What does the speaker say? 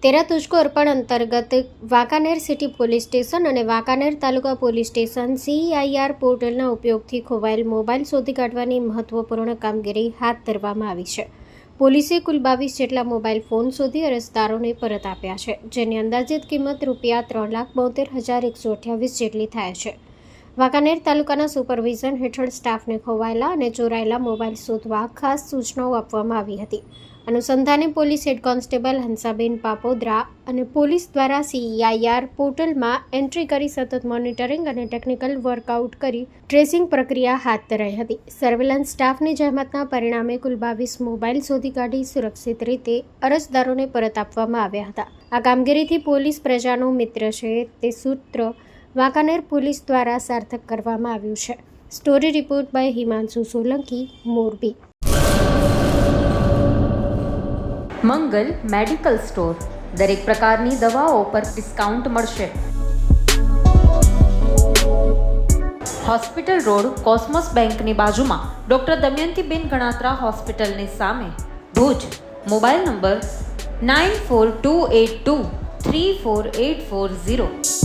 તેરા તુજકો અર્પણ અંતર્ગત Wankaner city police station અને વાંકાનેર તાલુકા પોલીસ સ્ટેશન CIR પોર્ટલના ઉપયોગથી ખોવાયેલ મોબાઈલ શોધી કાઢવાની મહત્વપૂર્ણ કામગીરી હાથ ધરવામાં આવી છે. પોલીસે કુલ 22 જેટલા મોબાઈલ ફોન શોધી અરજદારોને પરત આપ્યા છે, જેની અંદાજિત કિંમત ₹3,72,128 જેટલી થાય છે. વાંકાનેર તાલુકાના સુપરવિઝન હેઠળ સ્ટાફને ખોવાયેલા અને ચોરાયેલા મોબાઈલ શોધવા ખાસ સૂચનાઓ આપવામાં આવી હતી. અનુસંધાને પોલીસ હેડ કોન્સ્ટેબલ હંસાબેન પાપોદરા અને પોલીસ દ્વારા CIR પોર્ટલમાં એન્ટ્રી કરી સતત મોનિટરિંગ અને ટેકનિકલ વર્કઆઉટ કરી ટ્રેસિંગ પ્રક્રિયા હાથ ધરાઈ હતી. સર્વેલન્સ સ્ટાફની જહેમતના પરિણામે કુલ 22 મોબાઈલ શોધી કાઢી સુરક્ષિત રીતે અરજદારોને પરત આપવામાં આવ્યા હતા. આ કામગીરીથી પોલીસ પ્રજાનો મિત્ર છે તે સૂત્ર વાંકાનેર પોલીસ દ્વારા સાર્થક કરવામાં આવ્યું છે. Story report by Himanshu Solanki, Morbi. Mangal medical store. દરેક પ્રકારની દવાઓ પર ડિસ્કાઉન્ટ મળશે. હોસ્પિટલ રોડ, કોસ્મોસ બેંકની બાજુમાં, ડૉક્ટર દમયંતીબેન ગણાત્રા હોસ્પિટલની સામે, ભુજ. Mobile number 9428234840.